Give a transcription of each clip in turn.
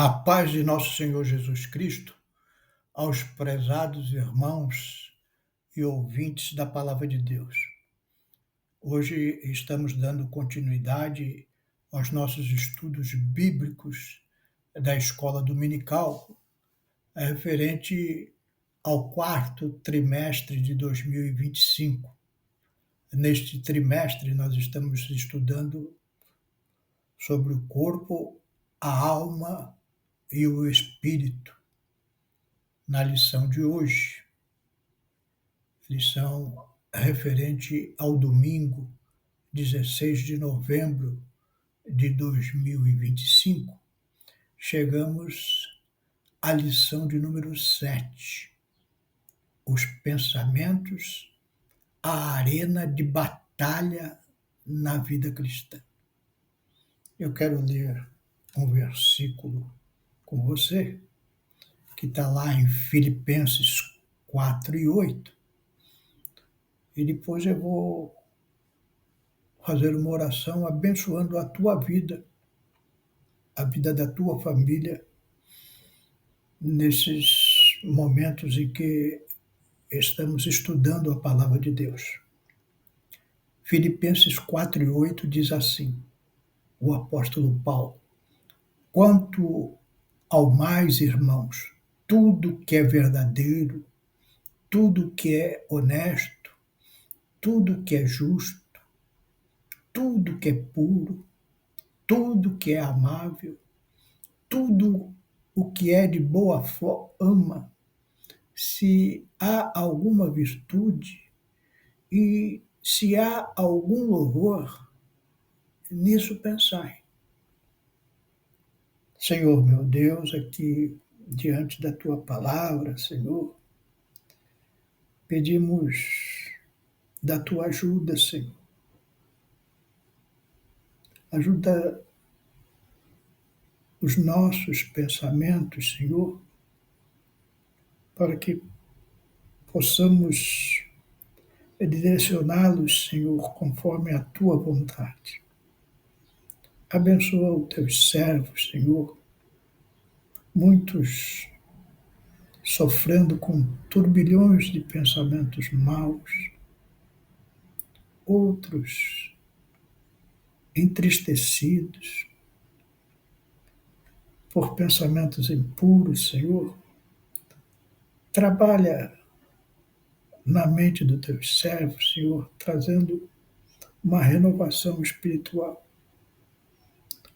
A paz de nosso Senhor Jesus Cristo, aos prezados irmãos e ouvintes da Palavra de Deus. Hoje estamos dando continuidade aos nossos estudos bíblicos da Escola Dominical, referente ao quarto trimestre de 2025. Neste trimestre, nós estamos estudando sobre o corpo, a alma e o espírito. Na lição de hoje, lição referente ao domingo, 16 de novembro de 2025, chegamos à lição de número 7, os pensamentos, a arena de batalha na vida cristã. Eu quero ler um versículo com você, que está lá em Filipenses 4:8, e depois eu vou fazer uma oração abençoando a tua vida, a vida da tua família, nesses momentos em que estamos estudando a palavra de Deus. Filipenses 4:8 diz assim, o apóstolo Paulo: quanto ao mais, irmãos, tudo que é verdadeiro, tudo que é honesto, tudo que é justo, tudo que é puro, tudo que é amável, tudo o que é de boa fama, se há alguma virtude e se há algum louvor, nisso pensai. Senhor meu Deus, aqui diante da tua palavra, Senhor, pedimos da tua ajuda, Senhor. Ajuda os nossos pensamentos, Senhor, para que possamos direcioná-los, Senhor, conforme a tua vontade. Abençoa os teus servos, Senhor, muitos sofrendo com turbilhões de pensamentos maus, outros entristecidos por pensamentos impuros, Senhor. Trabalha na mente dos teus servos, Senhor, trazendo uma renovação espiritual.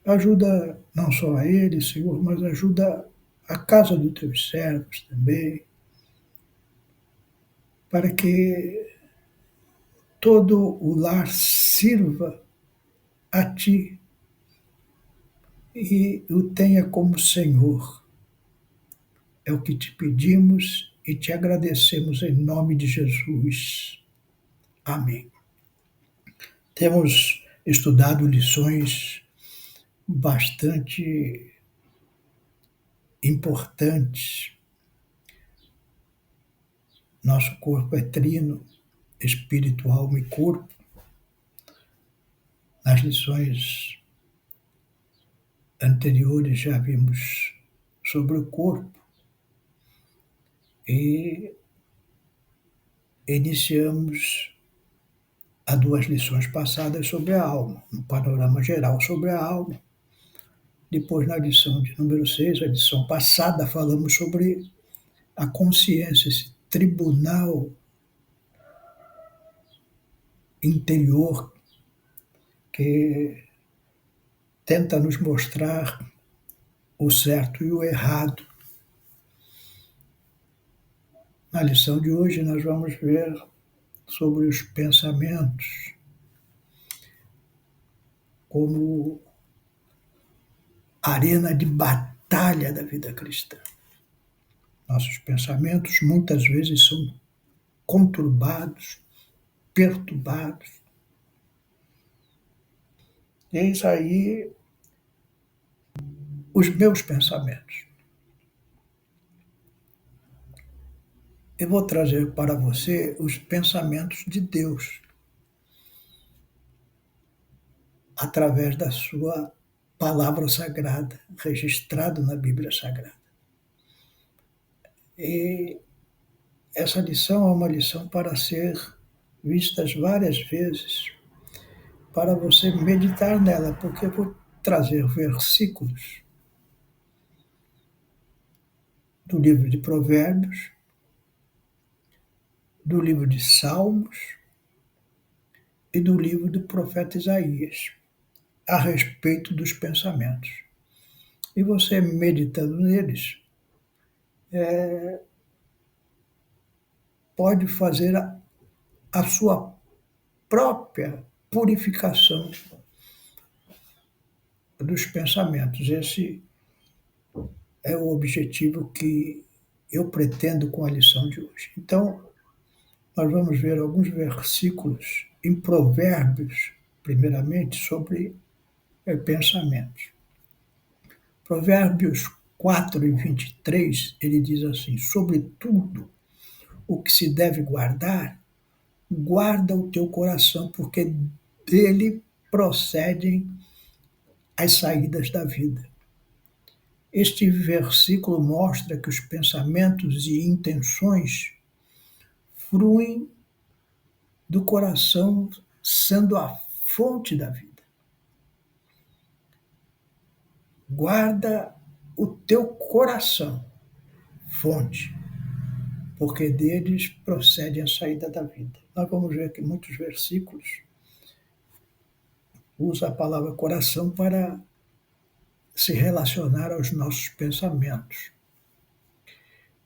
Ajuda não só a eles, Senhor, mas ajuda a casa dos teus servos também, para que todo o lar sirva a Ti e o tenha como Senhor. É o que te pedimos e te agradecemos em nome de Jesus. Amém. Temos estudado lições bastante importantes. Nosso corpo é trino, espírito, alma e corpo. Nas lições anteriores já vimos sobre o corpo e iniciamos as duas lições passadas sobre a alma, um panorama geral sobre a alma. Depois, na lição de número 6, a lição passada, falamos sobre a consciência, esse tribunal interior que tenta nos mostrar o certo e o errado. Na lição de hoje, nós vamos ver sobre os pensamentos como arena de batalha da vida cristã. Nossos pensamentos muitas vezes são conturbados, perturbados. Eis aí os meus pensamentos. Eu vou trazer para você os pensamentos de Deus, através da sua palavra sagrada, registrado na Bíblia Sagrada. E essa lição é uma lição para ser vistas várias vezes, para você meditar nela, porque eu vou trazer versículos do livro de Provérbios, do livro de Salmos e do livro do profeta Isaías, a respeito dos pensamentos. E você meditando neles, pode fazer a sua própria purificação dos pensamentos. Esse é o objetivo que eu pretendo com a lição de hoje. Então, nós vamos ver alguns versículos em Provérbios, primeiramente, sobre pensamentos. Provérbios 4:23, ele diz assim: sobretudo o que se deve guardar, guarda o teu coração, porque dele procedem as saídas da vida. Este versículo mostra que os pensamentos e intenções fluem do coração, sendo a fonte da vida. Guarda o teu coração, fonte, porque deles procede a saída da vida. Nós vamos ver que muitos versículos usam a palavra coração para se relacionar aos nossos pensamentos.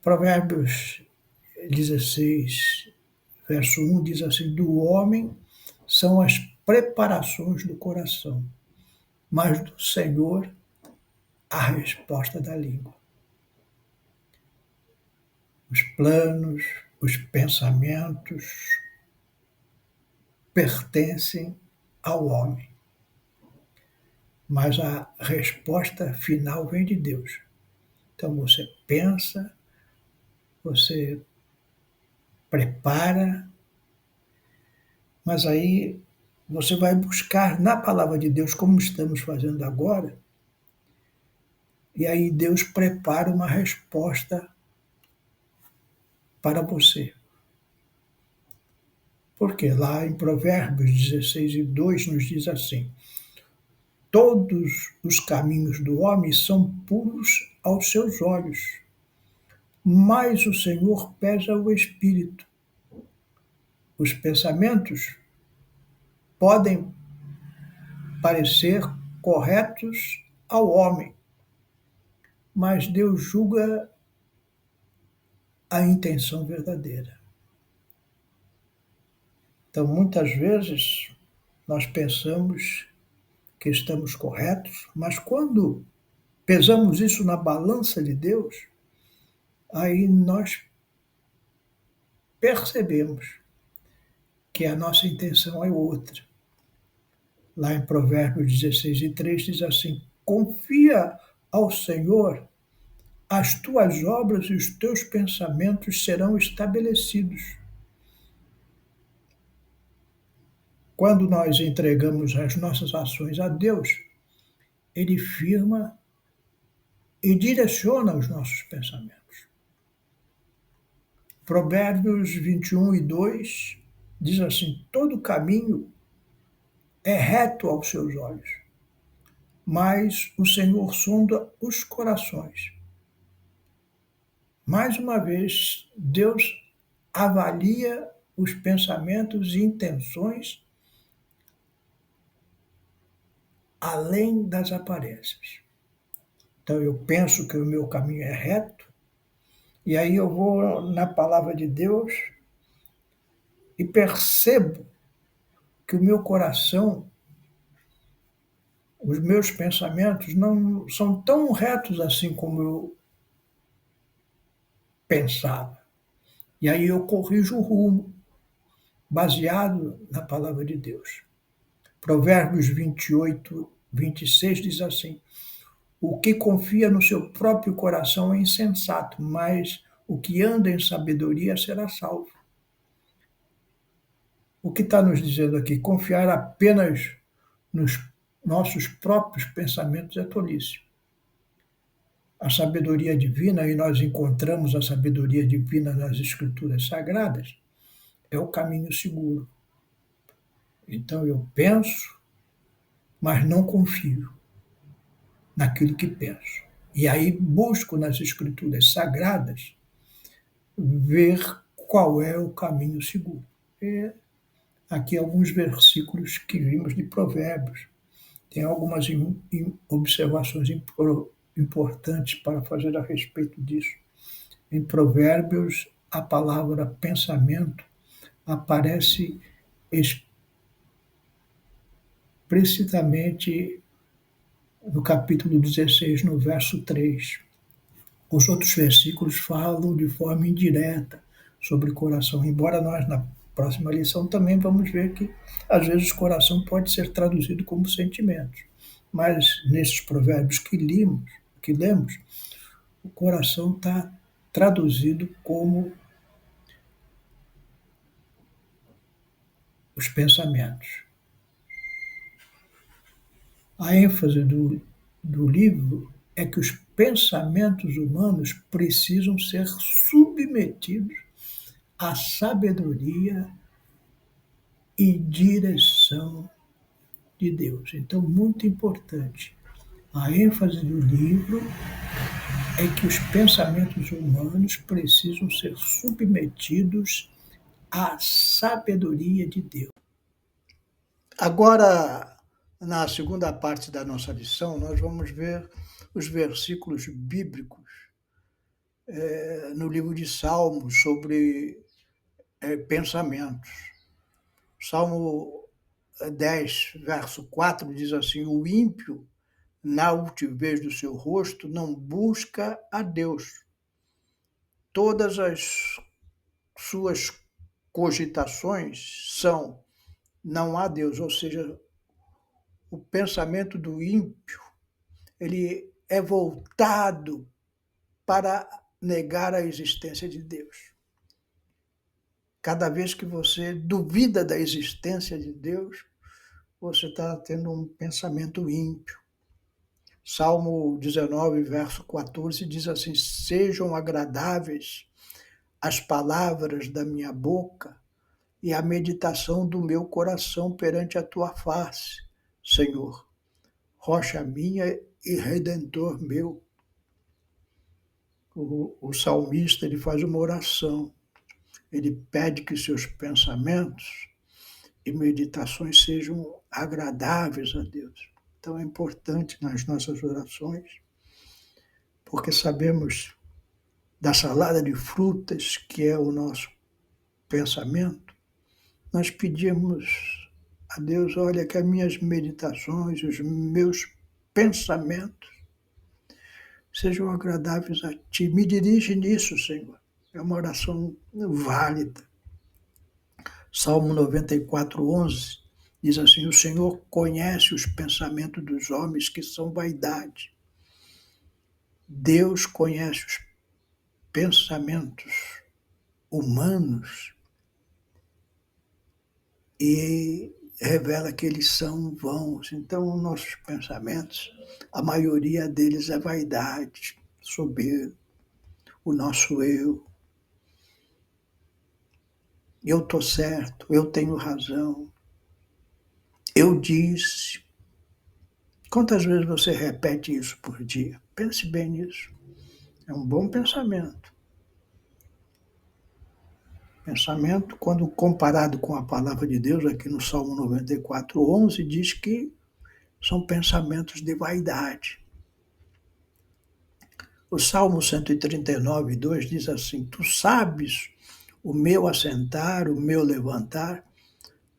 Provérbios 16, verso 1 diz assim: do homem são as preparações do coração, mas do Senhor a resposta da língua. Os planos, os pensamentos pertencem ao homem, mas a resposta final vem de Deus. Então você pensa, você prepara, mas aí você vai buscar na palavra de Deus, como estamos fazendo agora, e aí Deus prepara uma resposta para você. Porque lá em Provérbios 16:2 nos diz assim: todos os caminhos do homem são puros aos seus olhos, mas o Senhor pesa o espírito. Os pensamentos podem parecer corretos ao homem, mas Deus julga a intenção verdadeira. Então, muitas vezes, nós pensamos que estamos corretos, mas quando pesamos isso na balança de Deus, aí nós percebemos que a nossa intenção é outra. Lá em Provérbios 16:3 diz assim: confia ao Senhor as tuas obras e os teus pensamentos serão estabelecidos. Quando nós entregamos as nossas ações a Deus, Ele firma e direciona os nossos pensamentos. Provérbios 21:2 diz assim: todo caminho é reto aos seus olhos, mas o Senhor sonda os corações. Mais uma vez, Deus avalia os pensamentos e intenções além das aparências. Então eu penso que o meu caminho é reto, e aí eu vou na palavra de Deus e percebo que o meu coração, os meus pensamentos não são tão retos assim como eu pensava. E aí eu corrijo o rumo, baseado na palavra de Deus. Provérbios 28:26 diz assim: o que confia no seu próprio coração é insensato, mas o que anda em sabedoria será salvo. O que está nos dizendo aqui? Confiar apenas nos nossos próprios pensamentos é tolice. A sabedoria divina, e nós encontramos a sabedoria divina nas Escrituras Sagradas, é o caminho seguro. Então eu penso, mas não confio naquilo que penso. E aí busco nas Escrituras Sagradas ver qual é o caminho seguro. E aqui alguns versículos que vimos de Provérbios. Tem algumas observações importantes para fazer a respeito disso. Em Provérbios, a palavra pensamento aparece explicitamente no capítulo 16, no verso 3. Os outros versículos falam de forma indireta sobre o coração, embora nós, na próxima lição, também vamos ver que, às vezes, o coração pode ser traduzido como sentimentos. Mas, nesses provérbios que lemos, o coração está traduzido como os pensamentos. A ênfase do livro é que os pensamentos humanos precisam ser submetidos à sabedoria e direção de Deus. Então, muito importante. A ênfase do livro é que os pensamentos humanos precisam ser submetidos à sabedoria de Deus. Agora, na segunda parte da nossa lição, nós vamos ver os versículos bíblicos no livro de Salmos sobre pensamentos. Salmo 10, verso 4 diz assim: o ímpio, na altivez do seu rosto, não busca a Deus. Todas as suas cogitações são não há Deus, ou seja, o pensamento do ímpio, ele é voltado para negar a existência de Deus. Cada vez que você duvida da existência de Deus, você está tendo um pensamento ímpio. Salmo 19, verso 14, diz assim: sejam agradáveis as palavras da minha boca e a meditação do meu coração perante a tua face, Senhor, rocha minha e redentor meu. O salmista, ele faz uma oração, ele pede que seus pensamentos e meditações sejam agradáveis a Deus. Então é importante nas nossas orações, porque sabemos da salada de frutas que é o nosso pensamento, nós pedimos a Deus: olha, que as minhas meditações, os meus pensamentos sejam agradáveis a Ti. Me dirige nisso, Senhor. É uma oração válida. Salmo 94, 11 diz assim: o Senhor conhece os pensamentos dos homens que são vaidade. Deus conhece os pensamentos humanos e revela que eles são vãos. Então, nossos pensamentos, a maioria deles é vaidade, soberba, o nosso eu. Eu estou certo, eu tenho razão, eu disse. Quantas vezes você repete isso por dia? Pense bem nisso. É um bom pensamento. Pensamento, quando comparado com a palavra de Deus, aqui no Salmo 94, 11, diz que são pensamentos de vaidade. O Salmo 139, 2 diz assim: tu sabes o meu assentar, o meu levantar,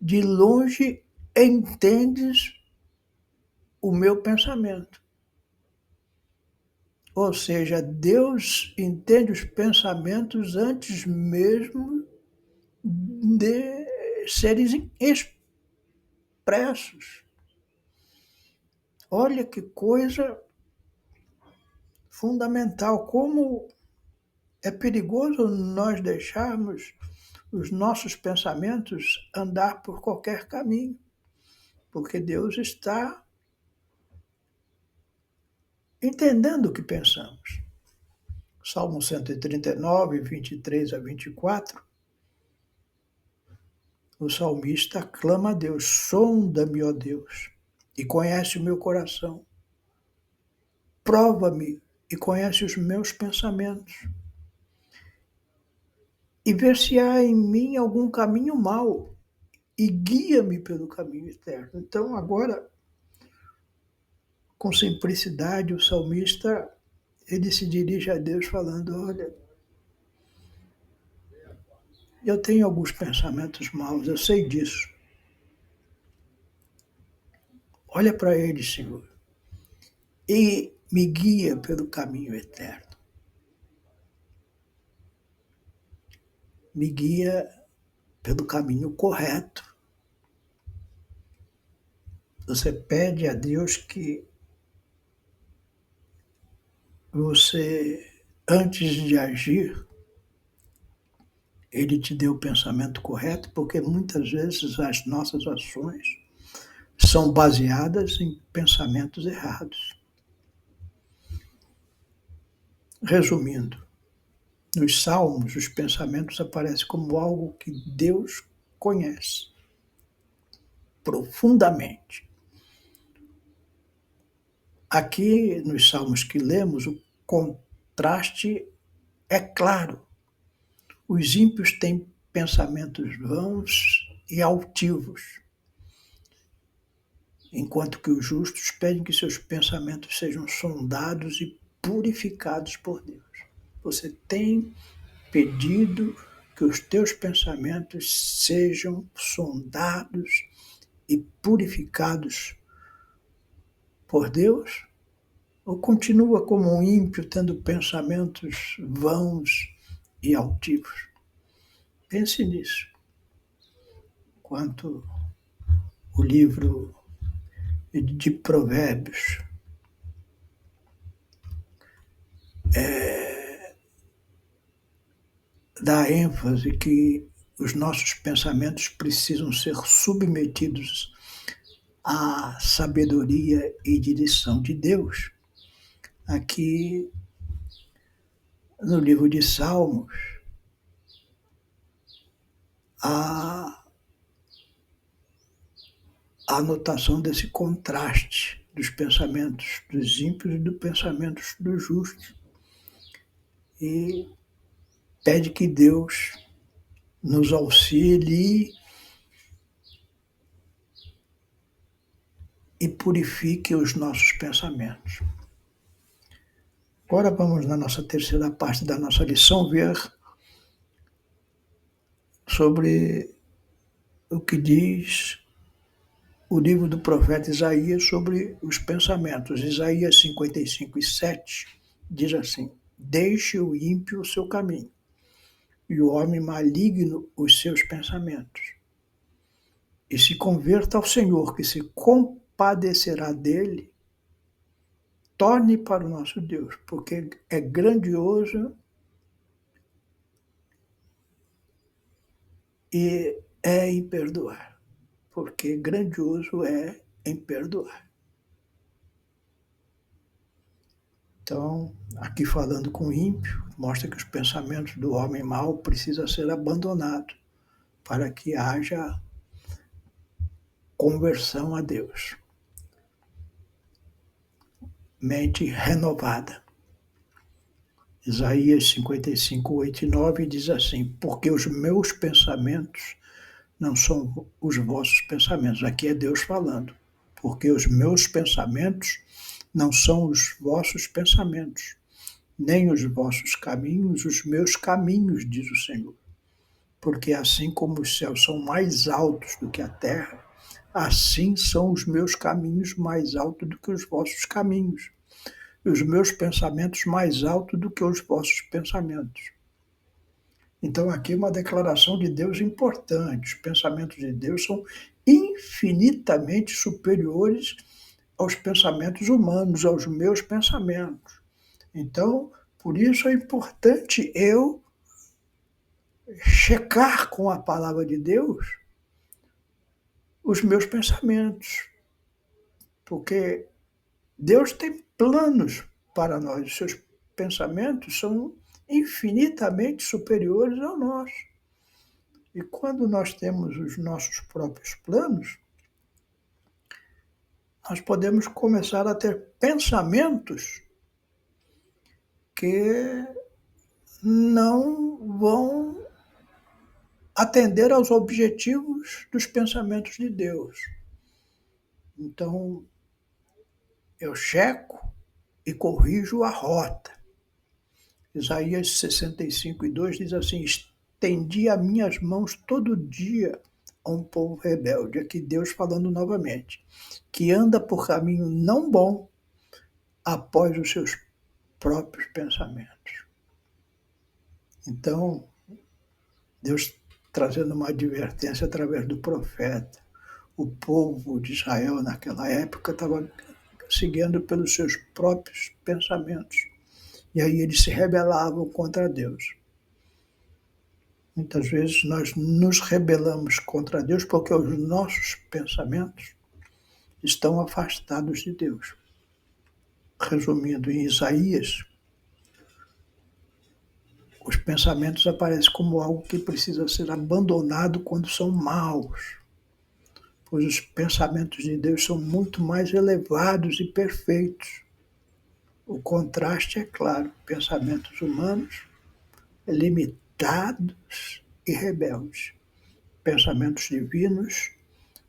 de longe entendes o meu pensamento. Ou seja, Deus entende os pensamentos antes mesmo de serem expressos. Olha que coisa fundamental, como é perigoso nós deixarmos os nossos pensamentos andar por qualquer caminho, porque Deus está entendendo o que pensamos. Salmo 139, 23 a 24, o salmista clama a Deus: sonda-me, ó Deus, e conhece o meu coração. Prova-me e conhece os meus pensamentos. E ver se há em mim algum caminho mau, e guia-me pelo caminho eterno. Então, agora, com simplicidade, o salmista, ele se dirige a Deus falando: olha, eu tenho alguns pensamentos maus, eu sei disso. Olha para ele, Senhor, e me guia pelo caminho eterno. Me guia pelo caminho correto. Você pede a Deus que você, antes de agir, ele te dê o pensamento correto, porque muitas vezes as nossas ações são baseadas em pensamentos errados. Resumindo, nos Salmos, os pensamentos aparecem como algo que Deus conhece profundamente. Aqui, nos Salmos que lemos, o contraste é claro. Os ímpios têm pensamentos vãos e altivos, enquanto que os justos pedem que seus pensamentos sejam sondados e purificados por Deus. Você tem pedido que os teus pensamentos sejam sondados e purificados por Deus? Ou continua como um ímpio tendo pensamentos vãos e altivos? Pense nisso. Quanto o livro de Provérbios dá ênfase que os nossos pensamentos precisam ser submetidos à sabedoria e direção de Deus. Aqui no livro de Salmos, há a anotação desse contraste dos pensamentos dos ímpios e dos pensamentos dos justos. E pede que Deus nos auxilie e purifique os nossos pensamentos. Agora vamos na nossa terceira parte da nossa lição ver sobre o que diz o livro do profeta Isaías sobre os pensamentos. Isaías 55, 7 diz assim: deixe o ímpio o seu caminho, e o homem maligno os seus pensamentos, e se converta ao Senhor, que se compadecerá dele. Torne para o nosso Deus, porque é grandioso e é em perdoar. Porque grandioso é em perdoar. Então, aqui falando com o ímpio, mostra que os pensamentos do homem mau precisam ser abandonados para que haja conversão a Deus. Mente renovada. Isaías 55, 8 e 9 diz assim: porque os meus pensamentos não são os vossos pensamentos. Aqui é Deus falando. Porque os meus pensamentos não são os vossos pensamentos, nem os vossos caminhos, os meus caminhos, diz o Senhor. Porque assim como os céus são mais altos do que a terra, assim são os meus caminhos mais altos do que os vossos caminhos, e os meus pensamentos mais altos do que os vossos pensamentos. Então, aqui uma declaração de Deus importante. Os pensamentos de Deus são infinitamente superiores aos pensamentos humanos, aos meus pensamentos. Então, por isso é importante eu checar com a palavra de Deus os meus pensamentos, porque Deus tem planos para nós, os seus pensamentos são infinitamente superiores ao nosso. E quando nós temos os nossos próprios planos, nós podemos começar a ter pensamentos que não vão atender aos objetivos dos pensamentos de Deus. Então, eu checo e corrijo a rota. Isaías 65:2 diz assim: estendi as minhas mãos todo dia a um povo rebelde. Aqui Deus falando novamente, que anda por caminho não bom após os seus próprios pensamentos. Então, Deus trazendo uma advertência através do profeta. O povo de Israel naquela época estava seguindo pelos seus próprios pensamentos. E aí eles se rebelavam contra Deus. Muitas vezes nós nos rebelamos contra Deus porque os nossos pensamentos estão afastados de Deus. Resumindo, em Isaías, os pensamentos aparecem como algo que precisa ser abandonado quando são maus, pois os pensamentos de Deus são muito mais elevados e perfeitos. O contraste é claro: pensamentos humanos limitados e rebeldes, pensamentos divinos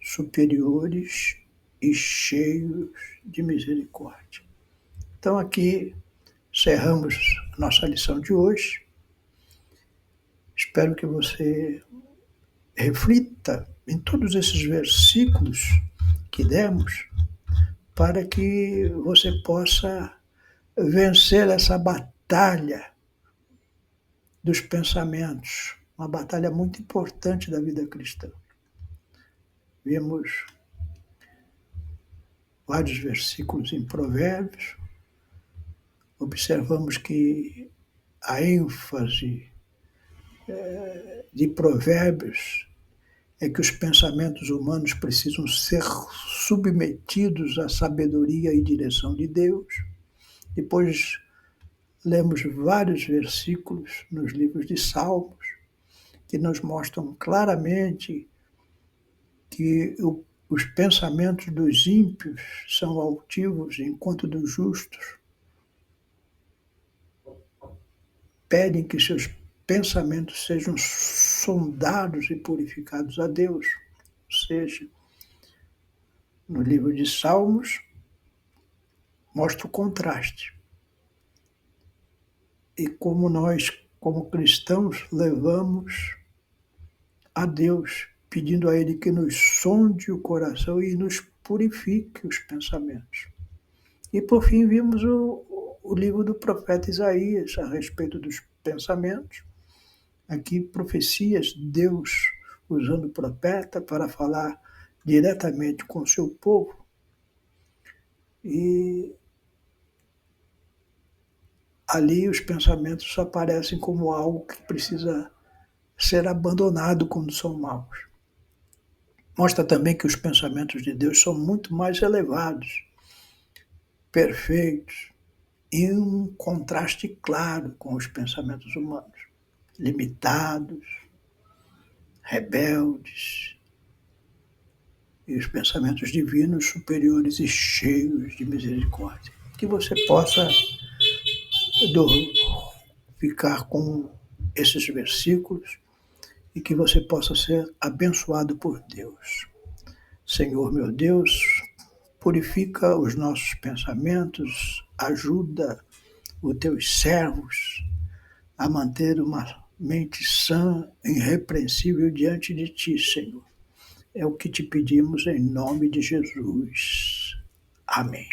superiores e cheios de misericórdia. Então aqui encerramos nossa lição de hoje. Espero que você reflita em todos esses versículos que demos, para que você possa vencer essa batalha dos pensamentos, uma batalha muito importante da vida cristã. Vimos vários versículos em Provérbios, observamos que a ênfase de Provérbios é que os pensamentos humanos precisam ser submetidos à sabedoria e direção de Deus. Depois lemos vários versículos nos livros de Salmos que nos mostram claramente que os pensamentos dos ímpios são altivos, enquanto dos justos pedem que seus pensamentos sejam sondados e purificados a Deus. Ou seja, no livro de Salmos mostra o contraste. E como nós, como cristãos, levamos a Deus, pedindo a Ele que nos sonde o coração e nos purifique os pensamentos. E por fim vimos o livro do profeta Isaías a respeito dos pensamentos. Aqui profecias, Deus usando o profeta para falar diretamente com o seu povo. E ali os pensamentos aparecem como algo que precisa ser abandonado quando são maus. Mostra também que os pensamentos de Deus são muito mais elevados, perfeitos, e um contraste claro com os pensamentos humanos, limitados, rebeldes, e os pensamentos divinos superiores e cheios de misericórdia. Que você possa ficar com esses versículos e que você possa ser abençoado por Deus. Senhor meu Deus, purifica os nossos pensamentos, ajuda os teus servos a manter uma mente sã e irrepreensível diante de ti, Senhor. É o que te pedimos em nome de Jesus. Amém.